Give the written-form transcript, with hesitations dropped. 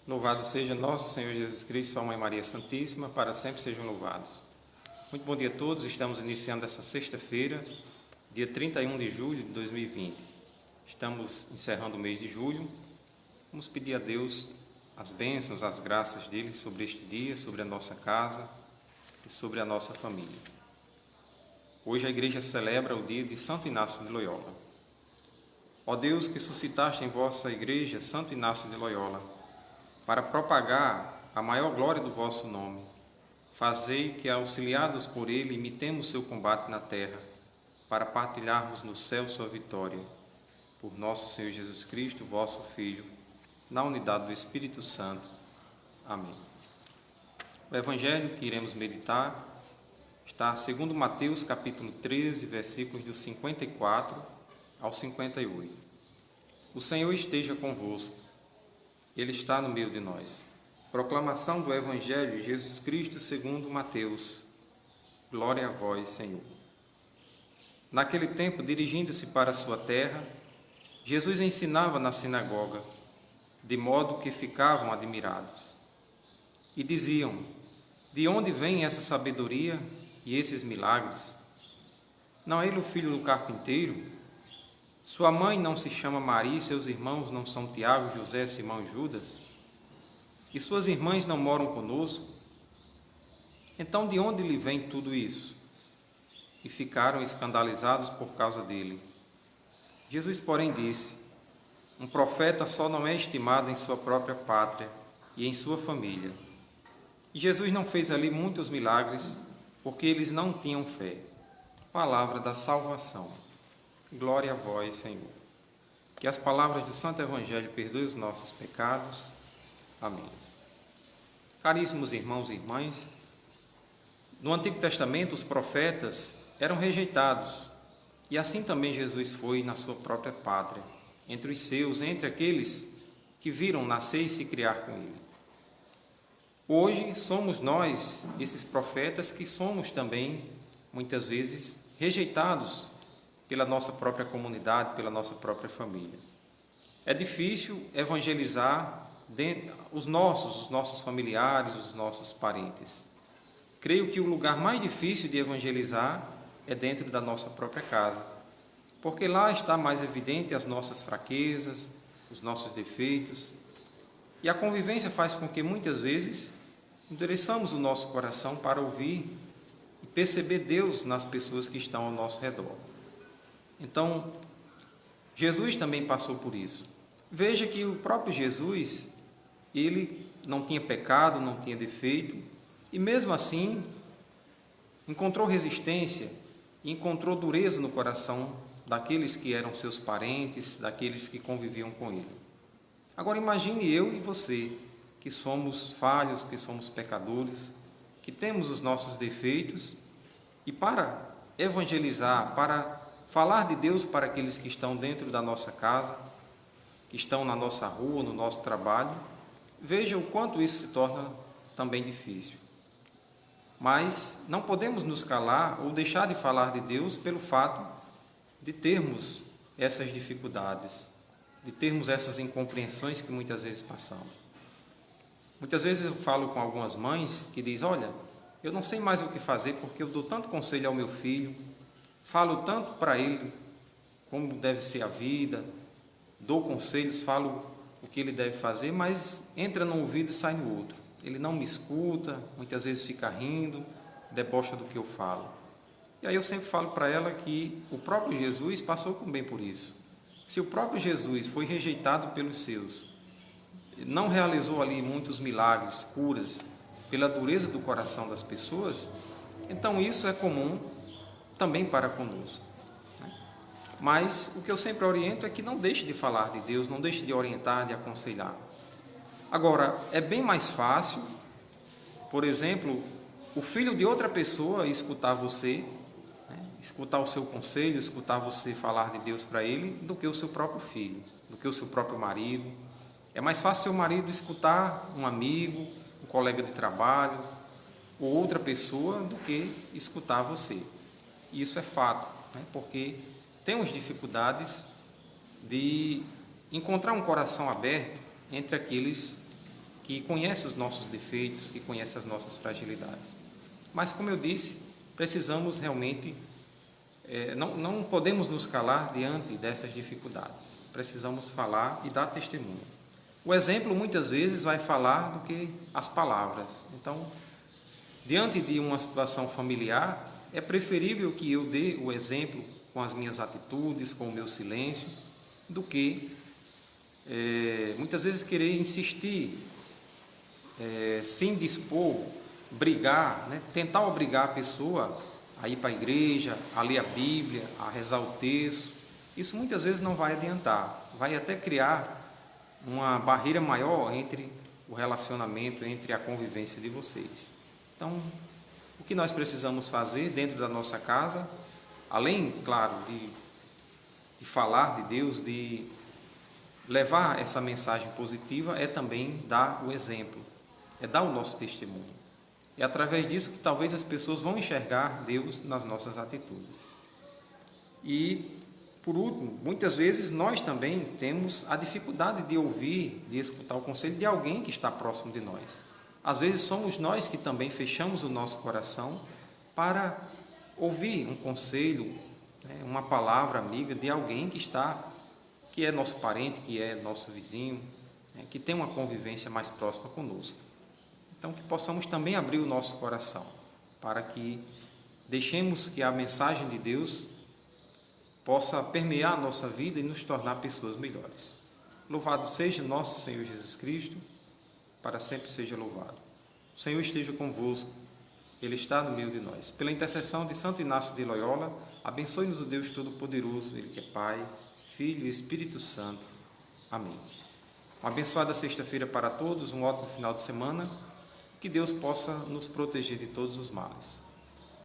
Louvado seja nosso Senhor Jesus Cristo, sua Mãe Maria Santíssima, para sempre sejam louvados. Muito bom dia a todos, estamos iniciando essa sexta-feira, dia 31 de julho de 2020. Estamos encerrando o mês de julho. Vamos pedir a Deus as bênçãos, as graças dele sobre este dia, sobre a nossa casa e sobre a nossa família. Hoje a igreja celebra o dia de Santo Inácio de Loyola. Ó Deus, que suscitaste em vossa igreja Santo Inácio de Loyola, para propagar a maior glória do vosso nome, fazei que, auxiliados por ele, imitemos seu combate na terra, para partilharmos no céu sua vitória. Por nosso Senhor Jesus Cristo, vosso Filho, na unidade do Espírito Santo. Amém. O evangelho que iremos meditar está segundo Mateus, capítulo 13, versículos do 54 ao 58. O Senhor esteja convosco. Ele está no meio de nós. Proclamação do Evangelho de Jesus Cristo segundo Mateus. Glória a vós, Senhor. Naquele tempo, dirigindo-se para a sua terra, Jesus ensinava na sinagoga, de modo que ficavam admirados. E diziam: de onde vem essa sabedoria e esses milagres? Não é ele o filho do carpinteiro? Sua mãe não se chama Maria e seus irmãos não são Tiago, José, Simão e Judas? E suas irmãs não moram conosco? Então de onde lhe vem tudo isso? E ficaram escandalizados por causa dele. Jesus, porém, disse: um profeta só não é estimado em sua própria pátria e em sua família. E Jesus não fez ali muitos milagres, porque eles não tinham fé. Palavra da salvação. Glória a vós, Senhor. Que as palavras do Santo Evangelho perdoem os nossos pecados. Amém. Caríssimos irmãos e irmãs, no Antigo Testamento os profetas eram rejeitados, e assim também Jesus foi na sua própria pátria, entre os seus, entre aqueles que viram nascer e se criar com ele. Hoje somos nós, esses profetas, que somos também, muitas vezes, rejeitados pela nossa própria comunidade, pela nossa própria família. É difícil evangelizar os nossos familiares, os nossos parentes. Creio que o lugar mais difícil de evangelizar é dentro da nossa própria casa, porque lá está mais evidente as nossas fraquezas, os nossos defeitos, e a convivência faz com que muitas vezes endureçamos o nosso coração para ouvir e perceber Deus nas pessoas que estão ao nosso redor. Então, Jesus também passou por isso. Veja que o próprio Jesus, ele não tinha pecado, não tinha defeito, e mesmo assim, encontrou resistência e encontrou dureza no coração daqueles que eram seus parentes, daqueles que conviviam com ele. Agora imagine eu e você, que somos falhos, que somos pecadores, que temos os nossos defeitos, e para evangelizar, para falar de Deus para aqueles que estão dentro da nossa casa, que estão na nossa rua, no nosso trabalho, veja o quanto isso se torna também difícil. Mas não podemos nos calar ou deixar de falar de Deus pelo fato de termos essas dificuldades, de termos essas incompreensões que muitas vezes passamos. Muitas vezes eu falo com algumas mães que dizem: olha, eu não sei mais o que fazer porque eu dou tanto conselho ao meu filho, falo tanto para ele como deve ser a vida, dou conselhos, falo o que ele deve fazer, mas entra num ouvido e sai no outro. Ele não me escuta, muitas vezes fica rindo, debocha do que eu falo. E aí eu sempre falo para ela que o próprio Jesus passou bem por isso. Se o próprio Jesus foi rejeitado pelos seus, não realizou ali muitos milagres, curas, pela dureza do coração das pessoas, então isso é comum também para conosco. Mas o que eu sempre oriento é que não deixe de falar de Deus, não deixe de orientar, de aconselhar. Agora, é bem mais fácil, por exemplo, o filho de outra pessoa escutar você, escutar o seu conselho, escutar você falar de Deus para ele, do que o seu próprio filho, do que o seu próprio marido. É mais fácil seu marido escutar um amigo, um colega de trabalho, ou outra pessoa, do que escutar você. E isso é fato, porque temos dificuldades de encontrar um coração aberto entre aqueles que conhece os nossos defeitos, que conhece as nossas fragilidades. Mas, como eu disse, precisamos realmente, não podemos nos calar diante dessas dificuldades. Precisamos falar e dar testemunho. O exemplo, muitas vezes, vai falar do que as palavras. Então, diante de uma situação familiar, é preferível que eu dê o exemplo com as minhas atitudes, com o meu silêncio, do que muitas vezes querer insistir, se indispor, brigar, né? Tentar obrigar a pessoa a ir para a igreja, a ler a Bíblia, a rezar o terço. Isso muitas vezes não vai adiantar, vai até criar uma barreira maior entre o relacionamento, entre a convivência de vocês. Então, o que nós precisamos fazer dentro da nossa casa, além, claro, de falar de Deus, de levar essa mensagem positiva, é também dar o exemplo, é dar o nosso testemunho. É através disso que talvez as pessoas vão enxergar Deus nas nossas atitudes. E, por último, muitas vezes nós também temos a dificuldade de ouvir, de escutar o conselho de alguém que está próximo de nós. Às vezes somos nós que também fechamos o nosso coração para ouvir um conselho, uma palavra amiga de alguém que é nosso parente, que é nosso vizinho, que tem uma convivência mais próxima conosco. Então, que possamos também abrir o nosso coração para que deixemos que a mensagem de Deus possa permear a nossa vida e nos tornar pessoas melhores. Louvado seja nosso Senhor Jesus Cristo, para sempre seja louvado. O Senhor esteja convosco, Ele está no meio de nós. Pela intercessão de Santo Inácio de Loyola, abençoe-nos o Deus Todo-Poderoso, Ele que é Pai, Filho e Espírito Santo. Amém. Uma abençoada sexta-feira para todos, um ótimo final de semana, que Deus possa nos proteger de todos os males.